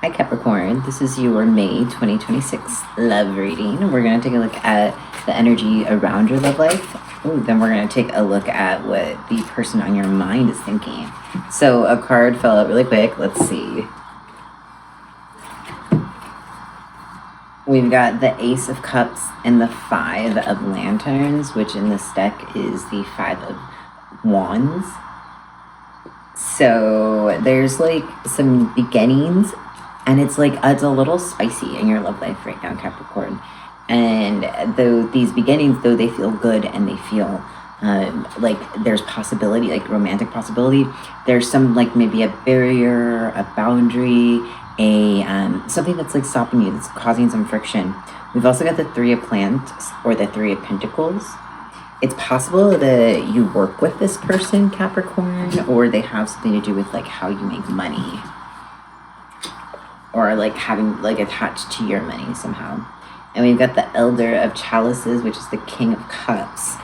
Hi Capricorn, this is your May 2026 love reading. We're going to take a look at the energy around your love life. Ooh, then we're going to take a look at what the person on your mind is thinking. So a card fell out really quick. Let's see. We've got the Ace of Cups and the Five of Lanterns, which in this deck is the Five of Wands. So there's like some beginnings, and it's like it's a little spicy in your love life right now, Capricorn. And though these beginnings, though they feel good and they feel like there's possibility, like romantic possibility, there's some like maybe a barrier, a boundary, a something that's like stopping you, that's causing some friction. We've also got the Three of Planks or the Three of Pentacles. It's possible that you work with this person, Capricorn, or they have something to do with like how you make money, or like having like attached to your money somehow. And we've got the Elder of Chalices, which is the King of Cups.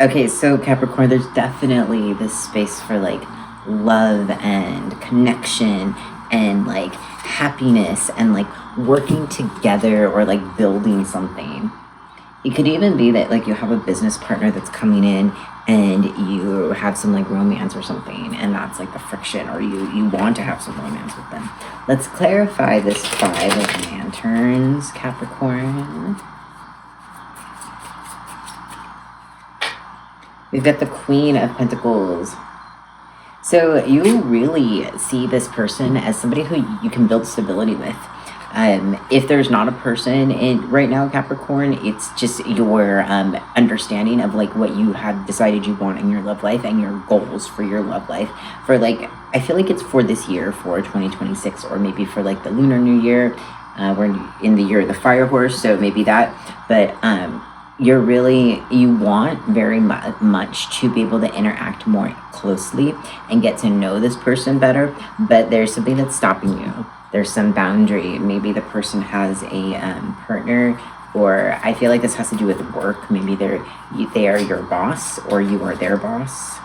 Okay, so Capricorn, there's definitely this space for like love and connection and like happiness and like working together or like building something. It could even be that like you have a business partner that's coming in and you have some like romance or something, and that's like the friction, or you want to have some romance with them. Let's clarify this Five of Lanterns, Capricorn. We've got the Queen of Pentacles. So you really see this person as somebody who you can build stability with. If there's not a person in right now, Capricorn, it's just your understanding of like what you have decided you want in your love life and your goals for your love life. For like, I feel like it's for this year, for 2026, or maybe for like the Lunar New Year. We're in the year of the fire horse, so maybe that. But you want very much to be able to interact more closely and get to know this person better. But there's something that's stopping you. There's some boundary. Maybe the person has a partner, or I feel like this has to do with work. Maybe they are your boss, or you are their boss.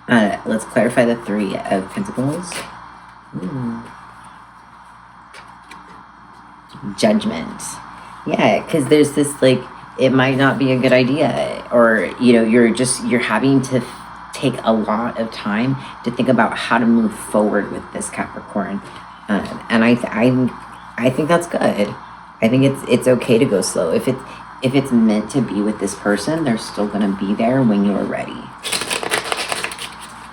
Let's clarify the Three of Pentacles. Ooh. Judgment. Yeah, because there's this like, it might not be a good idea, or you're having to take a lot of time to think about how to move forward with this, Capricorn. And I think that's good. I think it's okay to go slow. If it's meant to be with this person, they're still gonna be there when you're ready.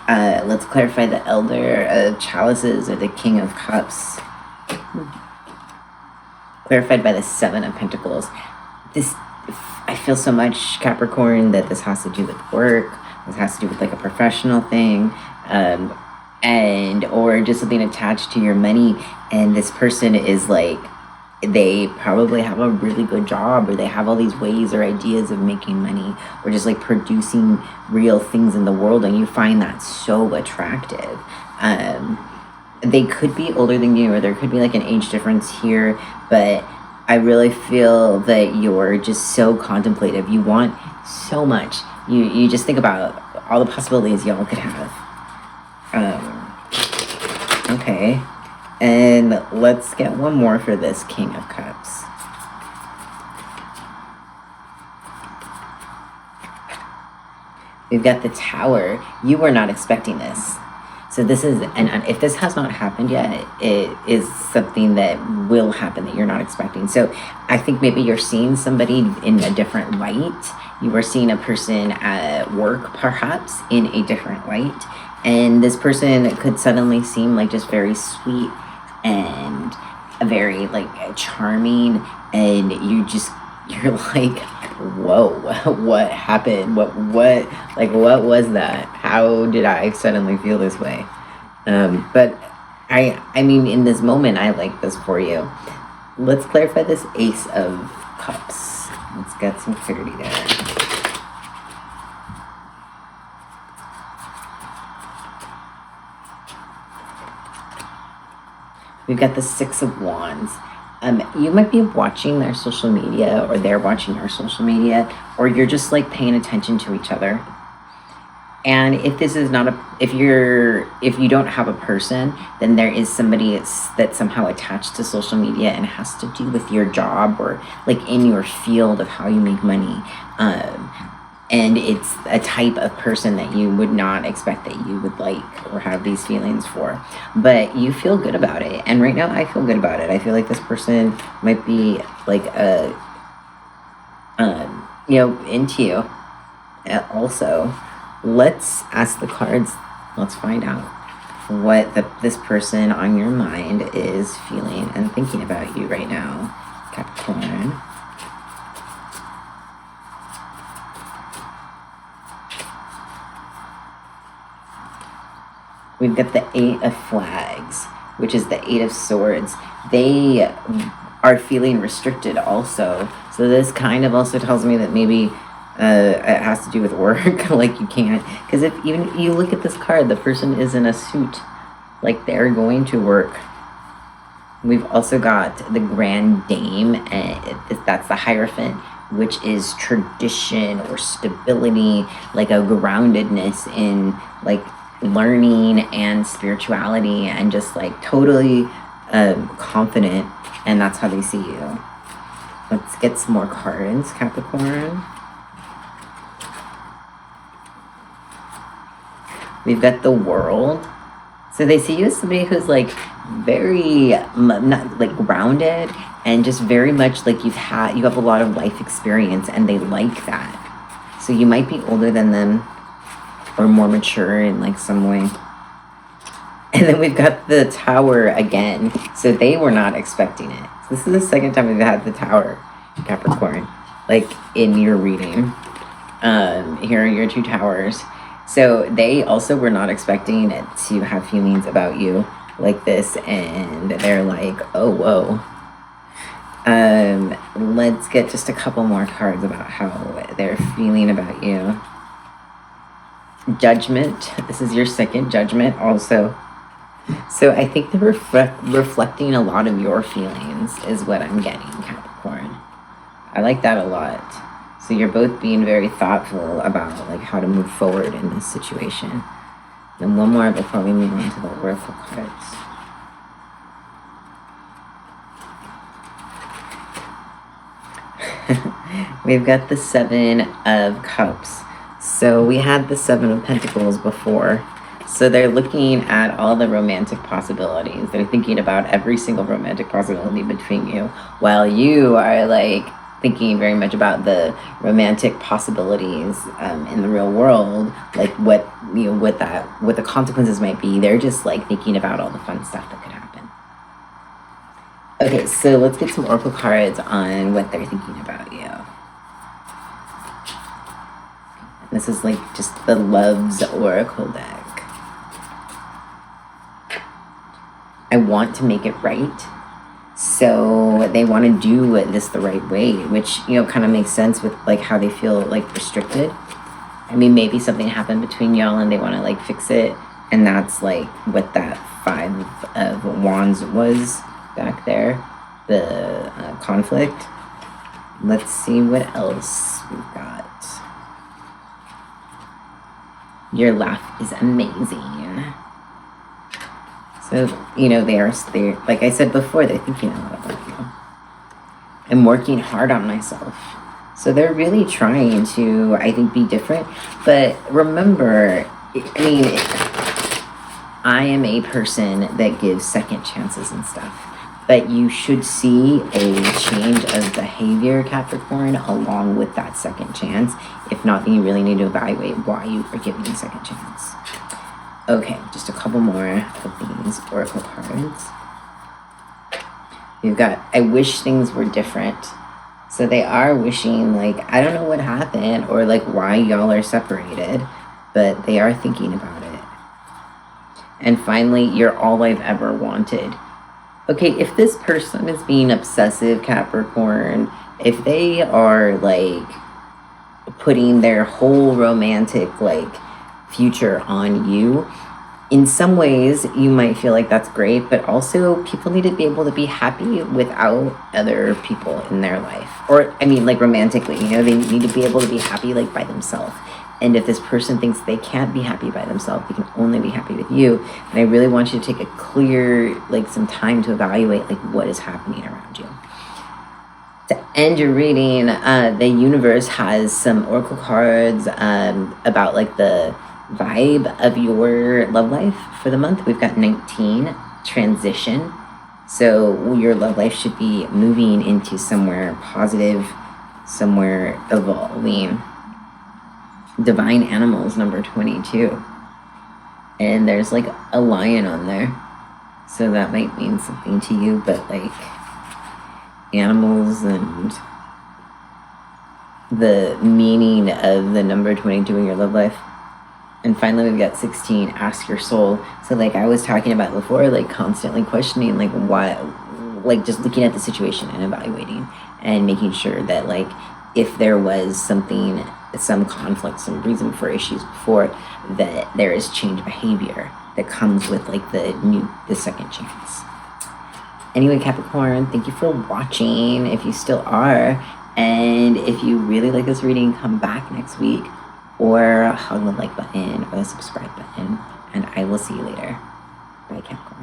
Let's clarify the Elder of Chalices or the King of Cups. Clarified by the Seven of Pentacles. I feel so much, Capricorn, that this has to do with work. This has to do with like a professional thing. Or just something attached to your money, and this person is like, they probably have a really good job, or they have all these ways or ideas of making money, or just like producing real things in the world, and you find that so attractive. They could be older than you, or there could be like an age difference here, but I really feel that you're just so contemplative. You want so much. You just think about all the possibilities y'all could have. Okay, and let's get one more for this King of Cups. We've got the Tower. You were not expecting this. So this is, and if this has not happened yet, it is something that will happen that you're not expecting. So I think maybe you're seeing somebody in a different light. You are seeing a person at work, perhaps, in a different light. And this person could suddenly seem like just very sweet and very like charming, and you're like, whoa, what happened? What was that? How did I suddenly feel this way? But I mean, in this moment, I like this for you. Let's clarify this Ace of Cups. Let's get some clarity there. We've got the Six of Wands. You might be watching their social media, or they're watching your social media, or you're just like paying attention to each other. And if this is not if you don't have a person, then there is somebody that's somehow attached to social media and has to do with your job or like in your field of how you make money. And it's a type of person that you would not expect that you would like or have these feelings for, but you feel good about it. And right now I feel good about it. I feel like this person might be like into you also. Let's ask the cards. Let's find out what this person on your mind is feeling and thinking about you right now, Capricorn. We've got the 8 of Flags, which is the 8 of Swords. They are feeling restricted also. So this kind of also tells me that maybe it has to do with work. Like you can't, because if even you look at this card, the person is in a suit, like they're going to work. We've also got the Grand Dame, and that's the Hierophant, which is tradition or stability, like a groundedness in like learning and spirituality, and just like totally confident, and that's how they see you. Let's get some more cards, Capricorn. We've got the World. So they see you as somebody who's like very not like grounded and just very much like you have a lot of life experience, and they like that. So you might be older than them or more mature in like some way. And then we've got the Tower again. So they were not expecting it. So this is the second time we've had the Tower, Capricorn, like in your reading. Here are your 2 towers. So they also were not expecting it to have feelings about you like this, and they're like, oh, whoa. Let's get just a couple more cards about how they're feeling about you. Judgment. This is your second Judgment also. So I think they're reflecting a lot of your feelings is what I'm getting, Capricorn. I like that a lot. So you're both being very thoughtful about like how to move forward in this situation. And one more before we move on to the Oracle cards. We've got the 7 of Cups. So we had the 7 of Pentacles before. So they're looking at all the romantic possibilities. They're thinking about every single romantic possibility between you, while you are like thinking very much about the romantic possibilities in the real world, like what the consequences might be. They're just like thinking about all the fun stuff that could happen. Okay, so let's get some Oracle cards on what they're thinking about you. This is like just the Love's Oracle deck. I want to make it right. So they want to do this the right way, which, kind of makes sense with like how they feel like restricted. I mean, maybe something happened between y'all and they want to like fix it. And that's like what that 5 of Wands was back there, the conflict. Let's see what else we've got. Your laugh is amazing. So, they're like I said before, they're thinking a lot about you. I'm working hard on myself. So they're really trying to, I think, be different. But remember, I am a person that gives second chances and stuff. But you should see a change of behavior, Capricorn, along with that second chance. If not, then you really need to evaluate why you are giving a second chance. Okay, just a couple more of these Oracle cards. You've got, I wish things were different. So they are wishing, like, I don't know what happened or like why y'all are separated, but they are thinking about it. And finally, you're all I've ever wanted. Okay, if this person is being obsessive, Capricorn, if they are like putting their whole romantic like future on you, in some ways you might feel like that's great, but also people need to be able to be happy without other people in their life, or like romantically, they need to be able to be happy like by themselves. And if this person thinks they can't be happy by themselves, they can only be happy with you. And I really want you to take a clear, like, some time to evaluate, like, what is happening around you. To end your reading, the universe has some oracle cards about, like, the vibe of your love life for the month. We've got 19, transition. So your love life should be moving into somewhere positive, somewhere evolving. Divine animals, number 22. And there's like a lion on there. So that might mean something to you, but like animals and the meaning of the number 22 in your love life. And finally, we've got 16, ask your soul. So like I was talking about before, like constantly questioning, like why, like just looking at the situation and evaluating and making sure that like if there was something, some conflict, some reason for issues before, that there is change behavior that comes with like the second chance. Anyway, Capricorn, thank you for watching, if you still are. And if you really like this reading, come back next week or hug the like button or the subscribe button. And I will see you later. Bye, Capricorn.